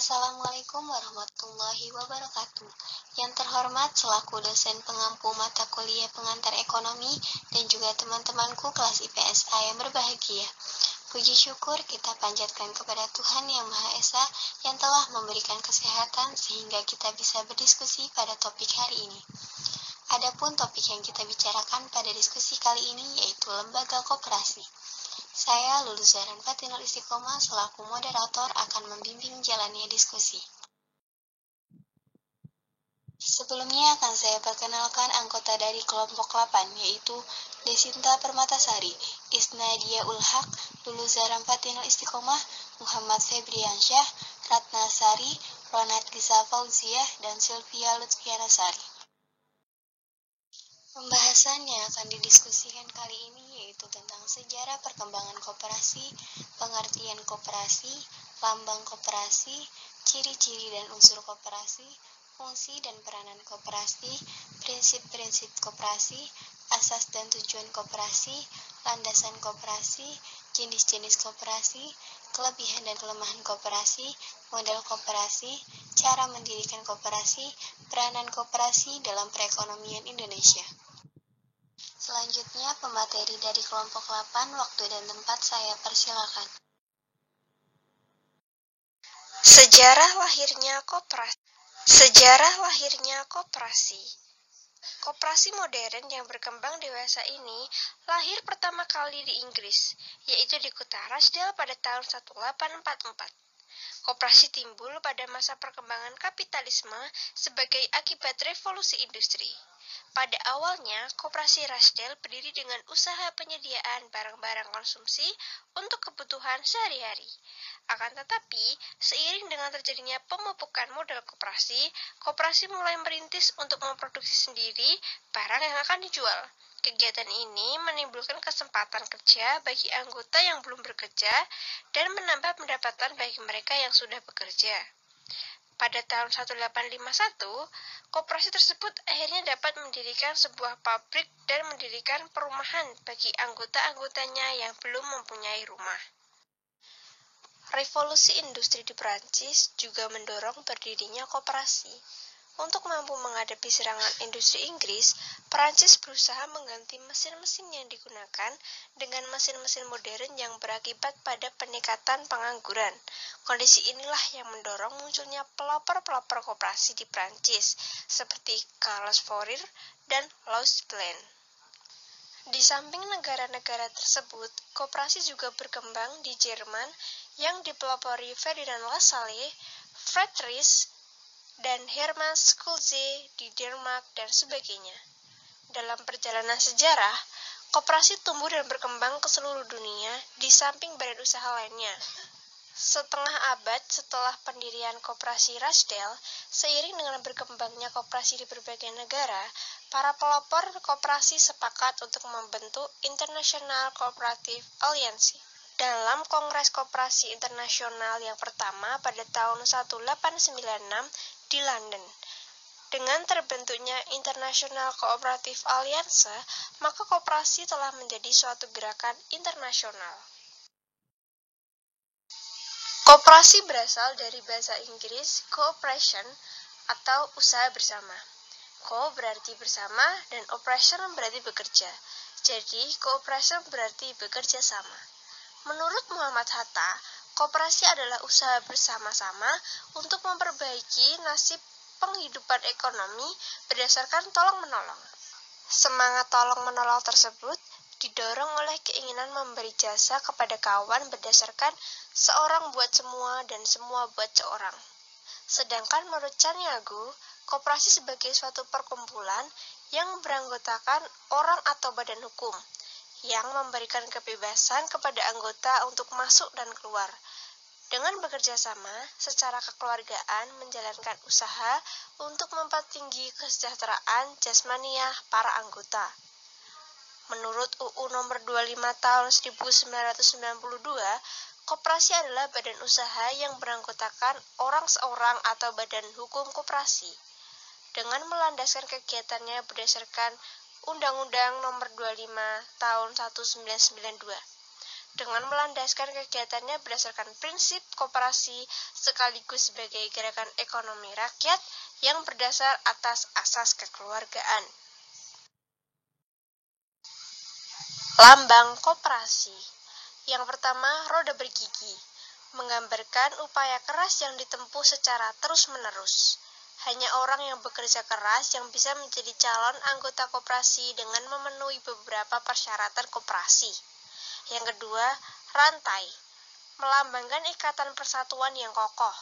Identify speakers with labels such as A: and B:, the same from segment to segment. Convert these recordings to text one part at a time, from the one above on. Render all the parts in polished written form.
A: Assalamualaikum warahmatullahi wabarakatuh. Yang terhormat selaku dosen pengampu mata kuliah pengantar ekonomi dan juga teman-temanku kelas IPSA yang berbahagia. Puji syukur kita panjatkan kepada Tuhan Yang Maha Esa yang telah memberikan kesehatan sehingga kita bisa berdiskusi pada topik hari ini. Adapun topik yang kita bicarakan pada diskusi kali ini yaitu lembaga koperasi. Saya Lulus Zahran Fatinul Istiqomah selaku moderator akan membimbing jalannya diskusi. Sebelumnya akan saya perkenalkan anggota dari kelompok 8 yaitu Desinta Permatasari, Isnadia Ulhaq, Lulus Zahran Fatinul Istiqomah, Muhammad Febriansyah, Ratna Sari, Ronat Lisa Fauziah, dan Sylvia Lutfianasari. Pembahasan yang akan didiskusikan kali ini yaitu tentang sejarah perkembangan koperasi, pengertian koperasi, lambang koperasi, ciri-ciri dan unsur koperasi, fungsi dan peranan koperasi, prinsip-prinsip koperasi, asas dan tujuan koperasi, landasan koperasi, jenis-jenis koperasi, kelebihan dan kelemahan koperasi, model koperasi, cara mendirikan koperasi, peranan koperasi dalam perekonomian Indonesia. Selanjutnya, pemateri dari kelompok 8, waktu dan tempat saya persilakan.
B: Sejarah lahirnya koperasi. Koperasi modern yang berkembang dewasa ini lahir pertama kali di Inggris, yaitu di kota Rochdale pada tahun 1844. Koperasi timbul pada masa perkembangan kapitalisme sebagai akibat revolusi industri. Pada awalnya, koperasi Rochdale berdiri dengan usaha penyediaan barang-barang konsumsi untuk kebutuhan sehari-hari. Akan tetapi, seiring dengan terjadinya pemupukan modal koperasi mulai merintis untuk memproduksi sendiri barang yang akan dijual. Kegiatan ini menimbulkan kesempatan kerja bagi anggota yang belum bekerja dan menambah pendapatan bagi mereka yang sudah bekerja. Pada tahun 1851, koperasi tersebut akhirnya dapat mendirikan sebuah pabrik dan mendirikan perumahan bagi anggota-anggotanya yang belum mempunyai rumah. Revolusi industri di Prancis juga mendorong berdirinya koperasi. Untuk mampu menghadapi serangan industri Inggris, Prancis berusaha mengganti mesin-mesin yang digunakan dengan mesin-mesin modern yang berakibat pada peningkatan pengangguran. Kondisi inilah yang mendorong munculnya pelopor-pelopor koperasi di Prancis, seperti Carlos Fourier dan Louis Blanc. Di samping negara-negara tersebut, koperasi juga berkembang di Jerman yang dipelopori Ferdinand Lassalle, Friedrich dan Hermann Schulze di Denmark dan sebagainya. Dalam perjalanan sejarah, koperasi tumbuh dan berkembang ke seluruh dunia di samping badan usaha lainnya. Setengah abad setelah pendirian koperasi Rochdale, seiring dengan berkembangnya koperasi di berbagai negara, para pelopor koperasi sepakat untuk membentuk International Cooperative Alliance. Dalam Kongres Koperasi Internasional yang pertama pada tahun 1896 di London. Dengan terbentuknya International Cooperative Alliance, maka koperasi telah menjadi suatu gerakan internasional. Koperasi berasal dari bahasa Inggris cooperation atau usaha bersama. Co berarti bersama dan operation berarti bekerja. Jadi, cooperation berarti bekerja sama. Menurut Muhammad Hatta, koperasi adalah usaha bersama-sama untuk memperbaiki nasib penghidupan ekonomi berdasarkan tolong-menolong. Semangat tolong-menolong tersebut didorong oleh keinginan memberi jasa kepada kawan berdasarkan seorang buat semua dan semua buat seorang. Sedangkan menurut Canyago, koperasi sebagai suatu perkumpulan yang beranggotakan orang atau badan hukum, yang memberikan kebebasan kepada anggota untuk masuk dan keluar. Dengan bekerja sama secara kekeluargaan menjalankan usaha untuk mempertinggi kesejahteraan jasmaniah para anggota. Menurut UU nomor 25 tahun 1992, koperasi adalah badan usaha yang beranggotakan orang seorang atau badan hukum koperasi. Dengan melandaskan kegiatannya berdasarkan Undang-Undang nomor 25 tahun 1992. dengan melandaskan kegiatannya berdasarkan prinsip koperasi sekaligus sebagai gerakan ekonomi rakyat yang berdasar atas asas kekeluargaan. Lambang koperasi. Yang pertama, roda bergigi, menggambarkan upaya keras yang ditempuh secara terus-menerus. Hanya orang yang bekerja keras yang bisa menjadi calon anggota koperasi dengan memenuhi beberapa persyaratan koperasi. Yang kedua, rantai, melambangkan ikatan persatuan yang kokoh,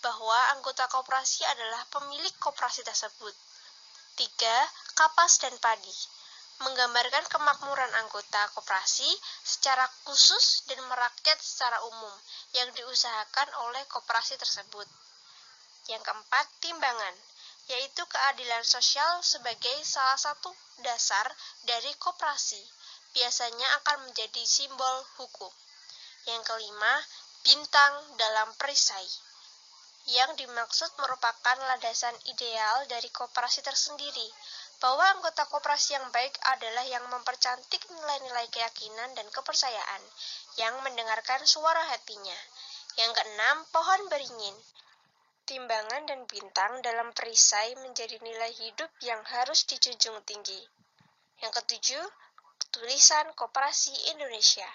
B: bahwa anggota koperasi adalah pemilik koperasi tersebut. 3. Kapas dan padi, menggambarkan kemakmuran anggota koperasi secara khusus dan merakyat secara umum yang diusahakan oleh koperasi tersebut. Yang keempat, timbangan, yaitu keadilan sosial sebagai salah satu dasar dari koperasi, biasanya akan menjadi simbol hukum. Yang kelima, bintang dalam perisai, yang dimaksud merupakan landasan ideal dari koperasi tersendiri, bahwa anggota koperasi yang baik adalah yang mempercantik nilai-nilai keyakinan dan kepercayaan, yang mendengarkan suara hatinya. Yang keenam, pohon beringin, timbangan dan bintang dalam perisai menjadi nilai hidup yang harus dijunjung tinggi. Yang ketujuh, tulisan Koperasi Indonesia,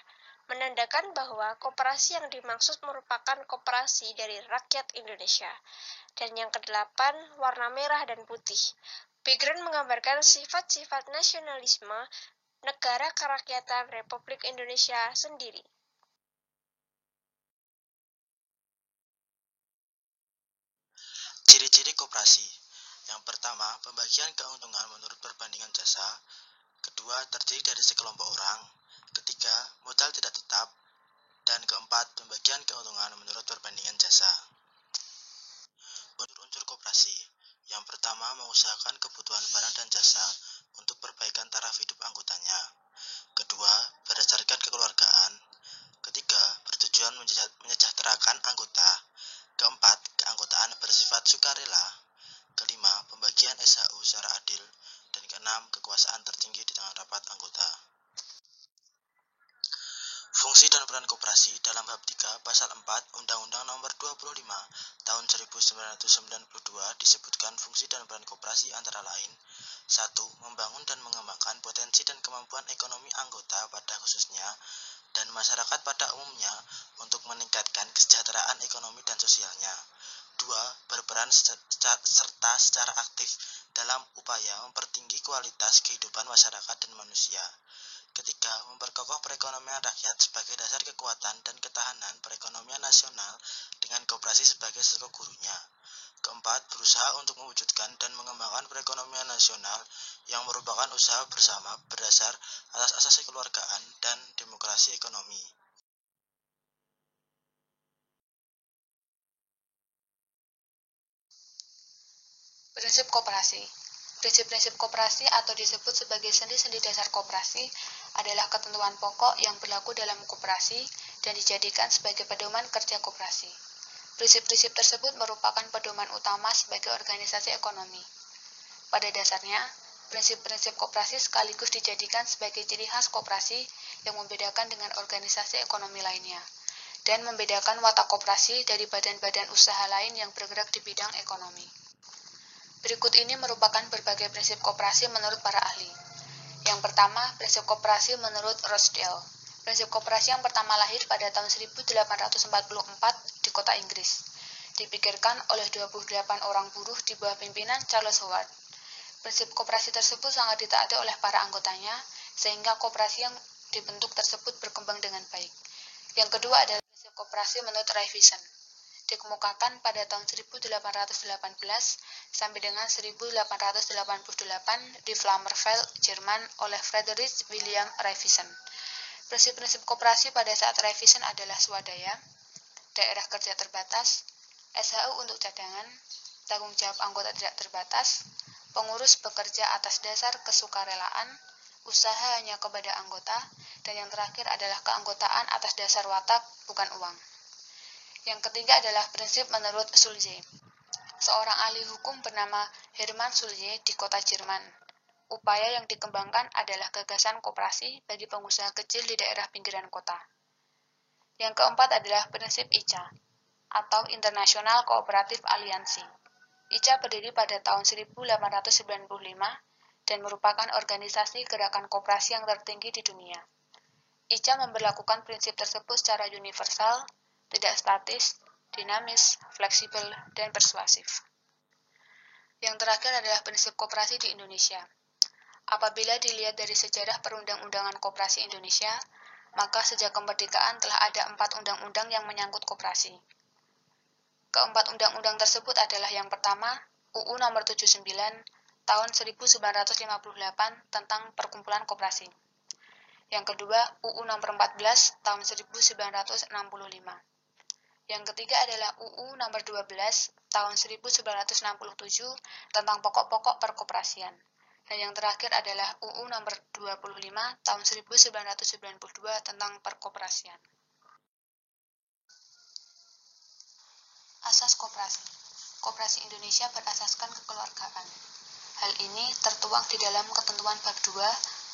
B: menandakan bahwa koperasi yang dimaksud merupakan koperasi dari rakyat Indonesia. Dan yang kedelapan, warna merah dan putih, background menggambarkan sifat-sifat nasionalisme negara kerakyatan Republik Indonesia sendiri.
C: Ciri-ciri koperasi. Yang pertama, pembagian keuntungan menurut perbandingan jasa. Kedua, terdiri dari sekelompok orang. Ketiga, modal tidak tetap. Dan keempat, pembagian keuntungan menurut perbandingan jasa. Unsur-unsur koperasi. Yang pertama, mengusahakan kebutuhan barang dan jasa untuk perbaikan taraf hidup anggotanya. Kedua, berdasarkan kekeluargaan. Ketiga, bertujuan menyejahterakan anggota. Keempat, keanggotaan bersifat sukarela. Kelima, pembagian SHU secara adil. Dan keenam, kekuasaan tertinggi di tangan rapat anggota. Fungsi dan peran koperasi dalam bab 3 pasal 4 Undang-Undang Nomor 25 Tahun 1992 disebutkan fungsi dan peran koperasi antara lain: 1. Membangun dan mengembangkan potensi dan kemampuan ekonomi anggota pada khususnya dan masyarakat pada umumnya untuk meningkatkan kesejahteraan ekonomi dan sosialnya. 2. Berperan serta secara aktif dalam upaya mempertinggi kualitas kehidupan masyarakat dan manusia. Ketiga, memperkokoh perekonomian rakyat sebagai dasar kekuatan dan ketahanan perekonomian nasional dengan koperasi sebagai seluruh gurunya. Keempat, berusaha untuk mewujudkan dan mengembangkan perekonomian nasional yang merupakan usaha bersama berdasar atas asas kekeluargaan dan demokrasi ekonomi.
A: Prinsip koperasi. Prinsip-prinsip koperasi atau disebut sebagai sendi-sendi dasar koperasi adalah ketentuan pokok yang berlaku dalam koperasi dan dijadikan sebagai pedoman kerja koperasi. Prinsip-prinsip tersebut merupakan pedoman utama sebagai organisasi ekonomi. Pada dasarnya, prinsip-prinsip koperasi sekaligus dijadikan sebagai ciri khas koperasi yang membedakan dengan organisasi ekonomi lainnya, dan membedakan watak koperasi dari badan-badan usaha lain yang bergerak di bidang ekonomi. Berikut ini merupakan berbagai prinsip koperasi menurut para ahli. Yang pertama, prinsip koperasi menurut Rochdale. Prinsip koperasi yang pertama lahir pada tahun 1844 di kota Inggris. Dipikirkan oleh 28 orang buruh di bawah pimpinan Charles Howard. Prinsip koperasi tersebut sangat ditaati oleh para anggotanya, sehingga koperasi yang dibentuk tersebut berkembang dengan baik. Yang kedua adalah prinsip koperasi menurut Raiffeisen. Dikemukakan pada tahun 1818 sampai dengan 1888 di Flammerveld, Jerman oleh Friedrich William Raiffeisen. Prinsip-prinsip koperasi pada saat Raiffeisen adalah swadaya, daerah kerja terbatas, SHU untuk cadangan, tanggung jawab anggota tidak terbatas, pengurus bekerja atas dasar kesukarelaan, usaha hanya kepada anggota, dan yang terakhir adalah keanggotaan atas dasar watak, bukan uang. Yang ketiga adalah prinsip menurut Sulze, seorang ahli hukum bernama Hermann Sulze di kota Jerman. Upaya yang dikembangkan adalah gagasan koperasi bagi pengusaha kecil di daerah pinggiran kota.
D: Yang keempat adalah prinsip ICA, atau International Cooperative Alliance. ICA berdiri pada tahun 1895 dan merupakan organisasi gerakan koperasi yang tertinggi di dunia. ICA memberlakukan prinsip tersebut secara universal, tidak statis, dinamis, fleksibel, dan persuasif. Yang terakhir adalah prinsip koperasi di Indonesia. Apabila dilihat dari sejarah perundang-undangan koperasi Indonesia, maka sejak kemerdekaan telah ada 4 undang-undang yang menyangkut koperasi. Keempat undang-undang tersebut adalah yang pertama, UU Nomor 79 Tahun 1958 tentang Perkumpulan Koperasi. Yang kedua, UU Nomor 14 Tahun 1965. Yang ketiga adalah UU Nomor 12 Tahun 1967 tentang Pokok-pokok Perkoperasian. Dan yang terakhir adalah UU Nomor 25 Tahun 1992 tentang Perkoperasian. Asas koperasi. Koperasi Indonesia berasaskan kekeluargaan. Hal ini tertuang di dalam ketentuan bab 2,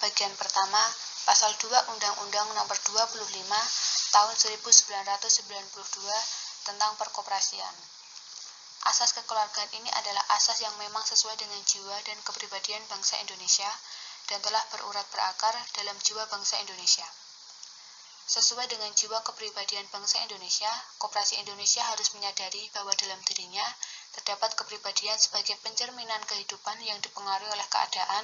D: bagian pertama, pasal 2 Undang-Undang Nomor 25 Tahun 1992 tentang Perkoperasian. Asas kekeluargaan ini adalah asas yang memang sesuai dengan jiwa dan kepribadian bangsa Indonesia dan telah berurat berakar dalam jiwa bangsa Indonesia. Sesuai dengan jiwa kepribadian bangsa Indonesia, Koperasi Indonesia harus menyadari bahwa dalam dirinya terdapat kepribadian sebagai pencerminan kehidupan yang dipengaruhi oleh keadaan,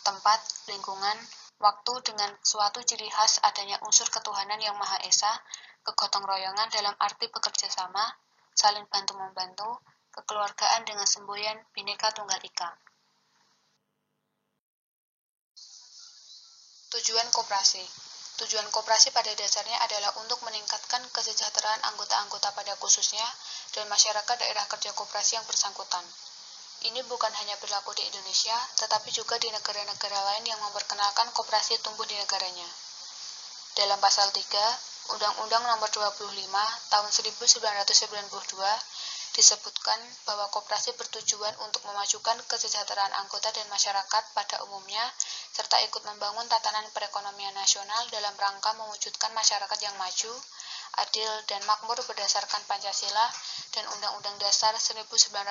D: tempat, lingkungan, waktu dengan suatu ciri khas adanya unsur ketuhanan yang Maha Esa, kegotong royongan dalam arti bekerja sama, saling bantu-membantu, kekeluargaan dengan semboyan Bhinneka Tunggal Ika. Tujuan koperasi. Tujuan koperasi pada dasarnya adalah untuk meningkatkan kesejahteraan anggota-anggota pada khususnya dan masyarakat daerah kerja koperasi yang bersangkutan. Ini bukan hanya berlaku di Indonesia, tetapi juga di negara-negara lain yang memperkenalkan koperasi tumbuh di negaranya. Dalam pasal 3, Undang-Undang Nomor 25 Tahun 1992 disebutkan bahwa koperasi bertujuan untuk memajukan kesejahteraan anggota dan masyarakat pada umumnya, serta ikut membangun tatanan perekonomian nasional dalam rangka mewujudkan masyarakat yang maju, adil, dan makmur berdasarkan Pancasila dan Undang-Undang Dasar 1945.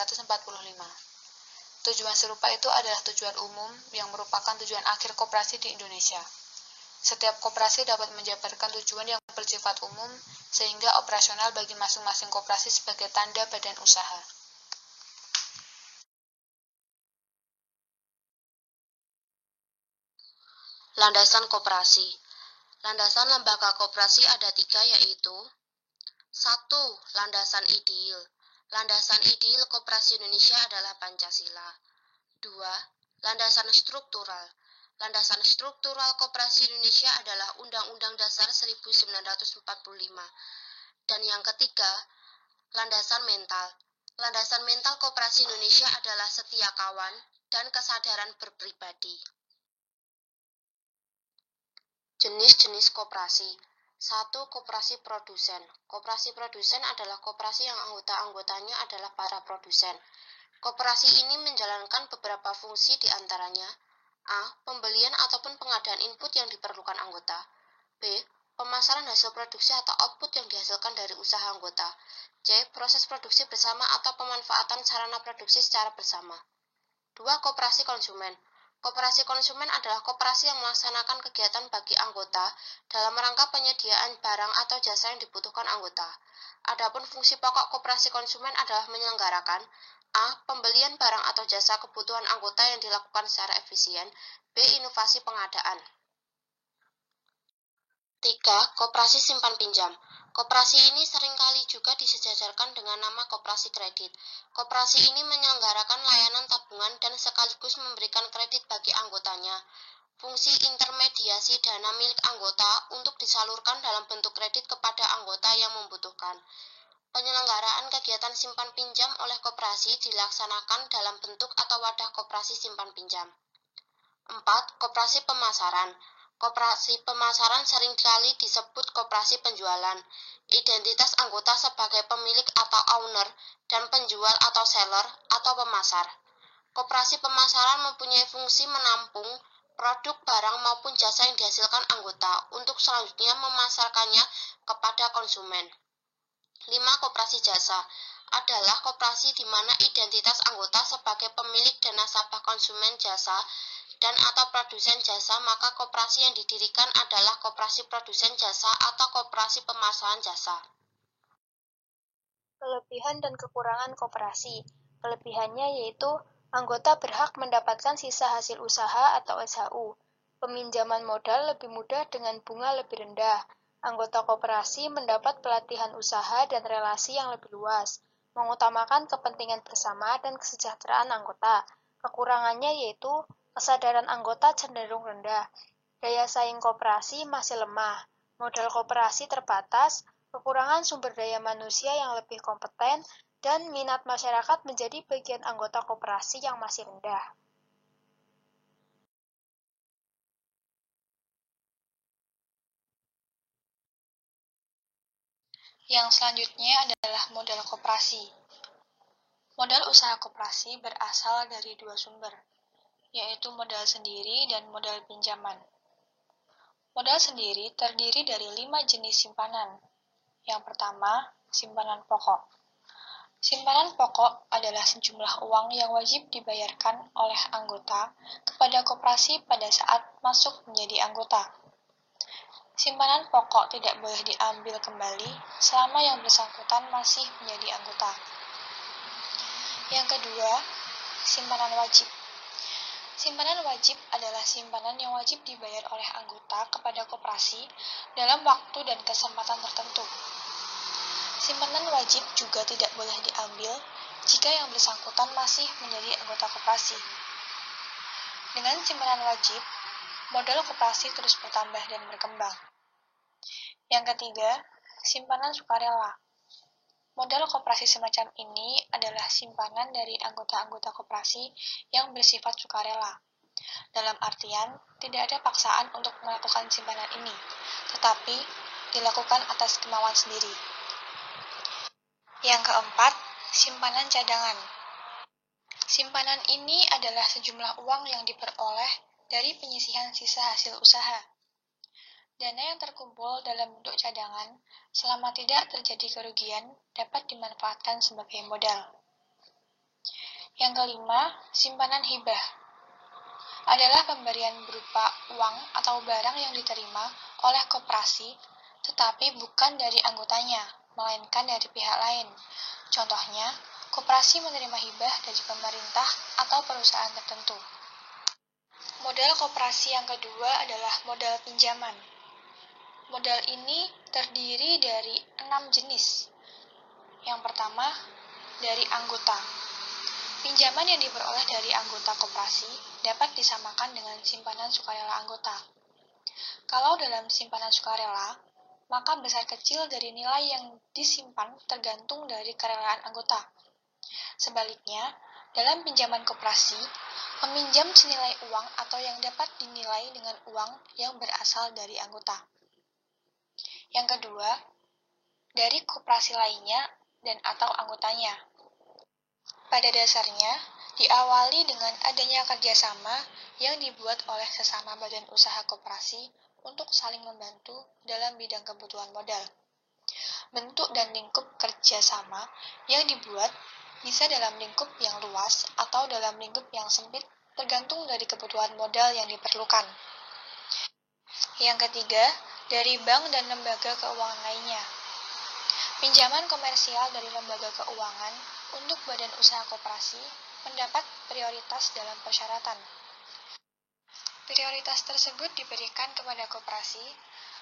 D: Tujuan serupa itu adalah tujuan umum yang merupakan tujuan akhir koperasi di Indonesia. Setiap koperasi dapat menjabarkan tujuan yang bersifat umum, sehingga operasional bagi masing-masing koperasi sebagai tanda badan usaha.
E: Landasan koperasi. Landasan lembaga koperasi ada 3, yaitu 1. Landasan ideal. Landasan ideal koperasi Indonesia adalah Pancasila. 2. Landasan struktural. Landasan struktural koperasi Indonesia adalah Undang-Undang Dasar 1945. Dan yang ketiga, landasan mental. Landasan mental koperasi Indonesia adalah setia kawan dan kesadaran berpribadi. Jenis-jenis koperasi. 1. Koperasi produsen. Koperasi produsen adalah koperasi yang anggota-anggotanya adalah para produsen. Koperasi ini menjalankan beberapa fungsi di antaranya: A. Pembelian ataupun pengadaan input yang diperlukan anggota. B. Pemasaran hasil produksi atau output yang dihasilkan dari usaha anggota. C. Proses produksi bersama atau pemanfaatan sarana produksi secara bersama. 2. Koperasi konsumen. Koperasi konsumen adalah koperasi yang melaksanakan kegiatan bagi anggota dalam rangka penyediaan barang atau jasa yang dibutuhkan anggota. Adapun fungsi pokok koperasi konsumen adalah menyelenggarakan: A. Pembelian barang atau jasa kebutuhan anggota yang dilakukan secara efisien. B. Inovasi pengadaan. 3. Koperasi simpan pinjam. Koperasi ini seringkali juga disejajarkan dengan nama koperasi kredit. Koperasi ini menyelenggarakan layanan tabungan dan sekaligus memberikan kredit bagi anggotanya. Fungsi intermediasi dana milik anggota untuk disalurkan dalam bentuk kredit kepada anggota yang membutuhkan. Penyelenggaraan kegiatan simpan pinjam oleh koperasi dilaksanakan dalam bentuk atau wadah koperasi simpan pinjam. 4. Koperasi pemasaran. Koperasi pemasaran seringkali disebut koperasi penjualan. Identitas anggota sebagai pemilik atau owner dan penjual atau seller atau pemasar. Koperasi pemasaran mempunyai fungsi menampung produk, barang, maupun jasa yang dihasilkan anggota untuk selanjutnya memasarkannya kepada konsumen. 5. Koperasi jasa adalah koperasi di mana identitas anggota sebagai pemilik dan nasabah konsumen jasa dan atau produsen jasa, maka koperasi yang didirikan adalah koperasi produsen jasa atau koperasi pemasaran jasa.
B: Kelebihan dan kekurangan koperasi. Kelebihannya yaitu anggota berhak mendapatkan sisa hasil usaha atau SHU. Peminjaman modal lebih mudah dengan bunga lebih rendah. Anggota koperasi mendapat pelatihan usaha dan relasi yang lebih luas, mengutamakan kepentingan bersama dan kesejahteraan anggota. Kekurangannya yaitu kesadaran anggota cenderung rendah. Daya saing koperasi masih lemah. Modal koperasi terbatas, kekurangan sumber daya manusia yang lebih kompeten, dan minat masyarakat menjadi bagian anggota koperasi yang masih rendah.
D: Yang selanjutnya adalah modal koperasi. Modal usaha koperasi berasal dari dua sumber, yaitu modal sendiri dan modal pinjaman. Modal sendiri terdiri dari 5 jenis simpanan. Yang pertama, simpanan pokok. Simpanan pokok adalah sejumlah uang yang wajib dibayarkan oleh anggota kepada koperasi pada saat masuk menjadi anggota. Simpanan pokok tidak boleh diambil kembali selama yang bersangkutan masih menjadi anggota. Yang kedua, simpanan wajib. Simpanan wajib adalah simpanan yang wajib dibayar oleh anggota kepada koperasi dalam waktu dan kesempatan tertentu. Simpanan wajib juga tidak boleh diambil jika yang bersangkutan masih menjadi anggota koperasi. Dengan simpanan wajib, modal koperasi terus bertambah dan berkembang. Yang ketiga, simpanan sukarela. Modal koperasi semacam ini adalah simpanan dari anggota-anggota koperasi yang bersifat sukarela. Dalam artian, tidak ada paksaan untuk melakukan simpanan ini, tetapi dilakukan atas kemauan sendiri. Yang keempat, simpanan cadangan. Simpanan ini adalah sejumlah uang yang diperoleh dari penyisihan sisa hasil usaha. Dana yang terkumpul dalam bentuk cadangan selama tidak terjadi kerugian dapat dimanfaatkan sebagai modal. Yang kelima, simpanan hibah adalah pemberian berupa uang atau barang yang diterima oleh koperasi tetapi bukan dari anggotanya, melainkan dari pihak lain. Contohnya, koperasi menerima hibah dari pemerintah atau perusahaan tertentu. Modal koperasi yang kedua adalah modal pinjaman. Modal ini terdiri dari 6 jenis. Yang pertama, dari anggota. Pinjaman yang diperoleh dari anggota koperasi dapat disamakan dengan simpanan sukarela anggota. Kalau dalam simpanan sukarela, maka besar kecil dari nilai yang disimpan tergantung dari kerelaan anggota. Sebaliknya, dalam pinjaman koperasi, peminjam senilai uang atau yang dapat dinilai dengan uang yang berasal dari anggota. Yang kedua, dari koperasi lainnya dan atau anggotanya. Pada dasarnya, diawali dengan adanya kerjasama yang dibuat oleh sesama badan usaha koperasi untuk saling membantu dalam bidang kebutuhan modal. Bentuk dan lingkup kerjasama yang dibuat bisa dalam lingkup yang luas atau dalam lingkup yang sempit tergantung dari kebutuhan modal yang diperlukan. Yang ketiga, dari bank dan lembaga keuangan lainnya. Pinjaman komersial dari lembaga keuangan untuk badan usaha koperasi mendapat prioritas dalam persyaratan. Prioritas tersebut diberikan kepada koperasi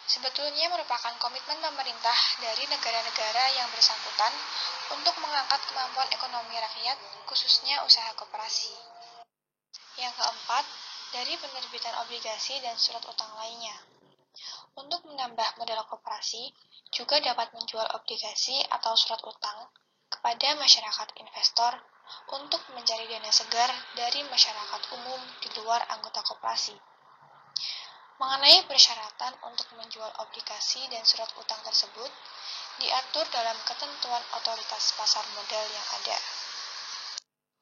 D: sebetulnya merupakan komitmen pemerintah dari negara-negara yang bersangkutan untuk mengangkat kemampuan ekonomi rakyat, khususnya usaha koperasi. Yang keempat, dari penerbitan obligasi dan surat utang lainnya. Untuk menambah modal koperasi, juga dapat menjual obligasi atau surat utang kepada masyarakat investor untuk mencari dana segar dari masyarakat umum di luar anggota koperasi. Mengenai persyaratan untuk menjual obligasi dan surat utang tersebut, diatur dalam ketentuan otoritas pasar modal yang ada.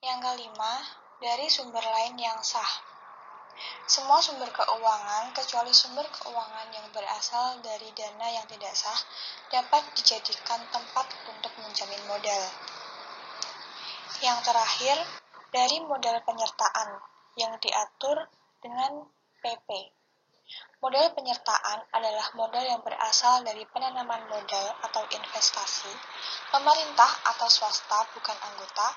D: Yang kelima, dari sumber lain yang sah.
F: Semua sumber keuangan, kecuali sumber keuangan yang berasal dari dana yang tidak sah, dapat dijadikan tempat untuk menjamin modal. Yang terakhir, dari modal penyertaan yang diatur dengan PP. Modal penyertaan adalah modal yang berasal dari penanaman modal atau investasi, pemerintah atau swasta bukan anggota,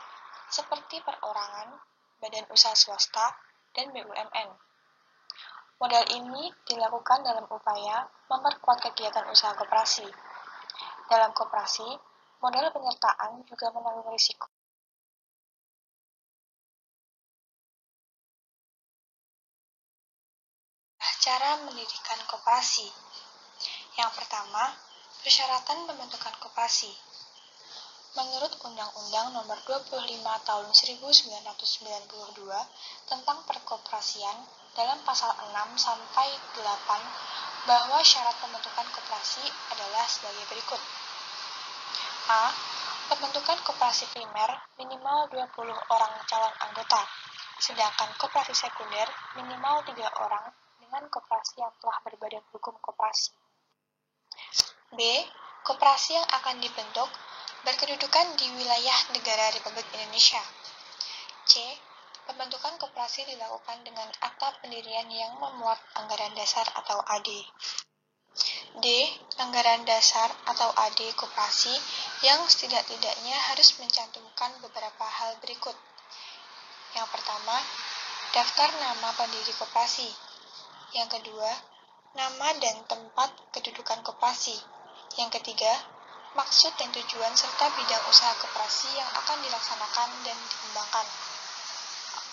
F: seperti perorangan, badan usaha swasta, dan BUMN. Modal ini dilakukan dalam upaya memperkuat kegiatan usaha koperasi. Dalam koperasi, modal penyertaan juga menanggung risiko. Cara mendirikan koperasi. Yang pertama, persyaratan pembentukan koperasi. Menurut Undang-Undang Nomor 25 Tahun 1992 tentang perkoperasian, dalam pasal 6 sampai 8 bahwa syarat pembentukan koperasi adalah sebagai berikut. A. Pembentukan koperasi primer minimal 20 orang calon anggota, sedangkan koperasi sekunder minimal 3 orang dengan koperasi yang telah berbadan hukum koperasi. B. Koperasi yang akan dibentuk berkedudukan di wilayah negara Republik Indonesia. C. Pembentukan koperasi dilakukan dengan akta pendirian yang memuat anggaran dasar atau AD. D. Anggaran dasar atau AD koperasi yang setidak-tidaknya harus mencantumkan beberapa hal berikut. Yang pertama, daftar nama pendiri koperasi. Yang kedua, nama dan tempat kedudukan koperasi. Yang ketiga, maksud dan tujuan serta bidang usaha koperasi yang akan dilaksanakan dan dikembangkan.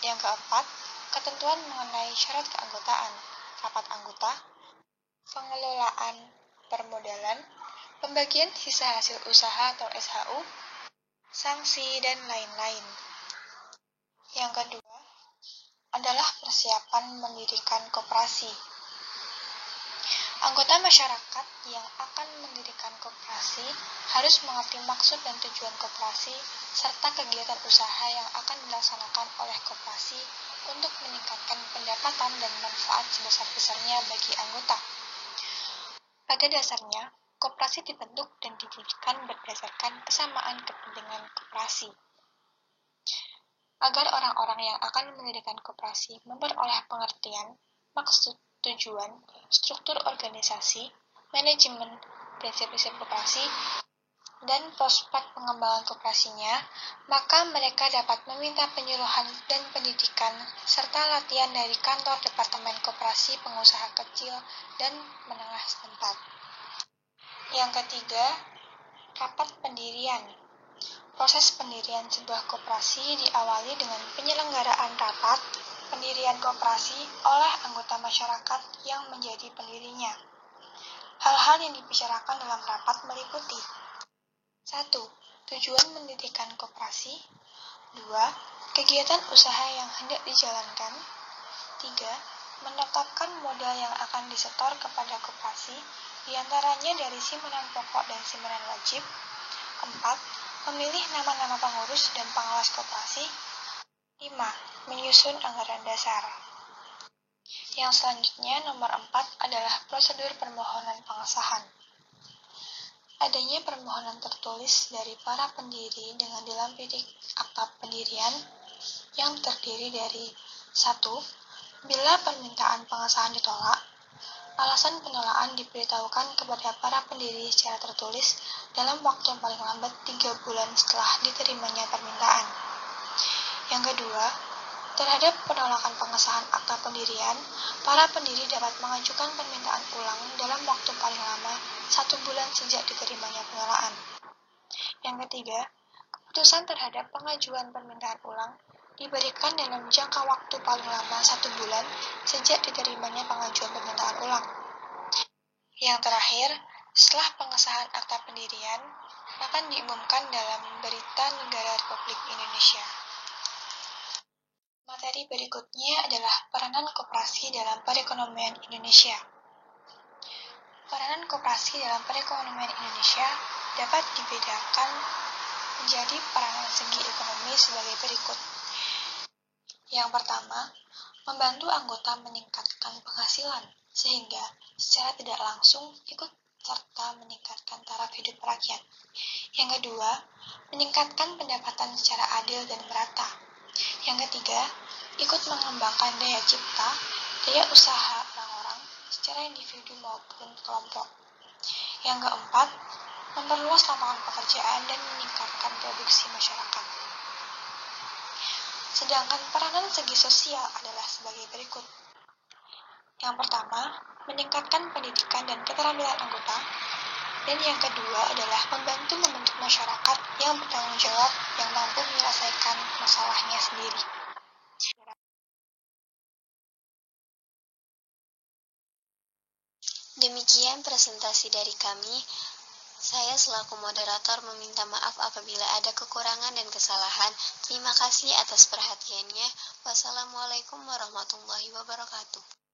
F: Yang keempat, ketentuan mengenai syarat keanggotaan, rapat anggota, pengelolaan permodalan, pembagian sisa hasil usaha atau SHU, sanksi, dan lain-lain. Yang kedua adalah persiapan mendirikan koperasi. Anggota masyarakat yang akan mendirikan koperasi harus mengerti maksud dan tujuan koperasi serta kegiatan usaha yang akan dilaksanakan oleh koperasi untuk meningkatkan pendapatan dan manfaat sebesar-besarnya bagi anggota. Pada dasarnya, koperasi dibentuk dan didirikan berdasarkan kesamaan kepentingan koperasi. Agar orang-orang yang akan mendirikan koperasi memperoleh pengertian, maksud, tujuan, struktur organisasi, manajemen, prinsip-prinsip koperasi, dan prospek pengembangan koperasinya, maka mereka dapat meminta penyuluhan dan pendidikan, serta latihan dari kantor Departemen Koperasi Pengusaha Kecil dan Menengah setempat. Yang ketiga, rapat pendirian. Proses pendirian sebuah koperasi diawali dengan penyelenggaraan rapat pendirian koperasi oleh anggota masyarakat yang menjadi pendirinya. Hal-hal yang dibicarakan dalam rapat meliputi 1. Tujuan mendirikan koperasi. 2. Kegiatan usaha yang hendak dijalankan. 3. Menetapkan modal yang akan disetor kepada koperasi, diantaranya dari simpanan pokok dan simpanan wajib. 4. Memilih nama-nama pengurus dan pengawas koperasi. 5. Menyusun anggaran dasar. Yang selanjutnya, nomor 4 adalah prosedur permohonan pengesahan. Adanya permohonan tertulis dari para pendiri dengan dilampiri akta pendirian yang terdiri dari 1. Bila permintaan pengesahan ditolak, alasan penolakan diberitahukan kepada para pendiri secara tertulis dalam waktu yang paling lambat 3 bulan setelah diterimanya permintaan. Yang kedua, terhadap penolakan pengesahan akta pendirian, para pendiri dapat mengajukan permintaan ulang dalam waktu paling lama 1 bulan sejak diterimanya penolakan. Yang ketiga, keputusan terhadap pengajuan permintaan ulang diberikan dalam jangka waktu paling lama 1 bulan sejak diterimanya pengajuan permintaan ulang. Yang terakhir, setelah pengesahan akta pendirian, akan diumumkan dalam Berita Negara Republik Indonesia. Materi berikutnya adalah peranan koperasi dalam perekonomian Indonesia. Peranan koperasi dalam perekonomian Indonesia dapat dibedakan menjadi peranan segi ekonomi sebagai berikut. Yang pertama, membantu anggota meningkatkan penghasilan, sehingga secara tidak langsung ikut serta meningkatkan taraf hidup rakyat. Yang kedua, meningkatkan pendapatan secara adil dan merata. Yang ketiga, ikut mengembangkan daya cipta, daya usaha orang-orang secara individu maupun kelompok. Yang keempat, memperluas lapangan pekerjaan dan meningkatkan produksi masyarakat. Sedangkan peranan segi sosial adalah sebagai berikut. Yang pertama, meningkatkan pendidikan dan keterampilan anggota. Dan yang kedua adalah membantu membentuk masyarakat yang bertanggung jawab yang mampu menyelesaikan masalahnya sendiri.
A: Demikian presentasi dari kami. Saya selaku moderator meminta maaf apabila ada kekurangan dan kesalahan. Terima kasih atas perhatiannya. Wassalamualaikum warahmatullahi wabarakatuh.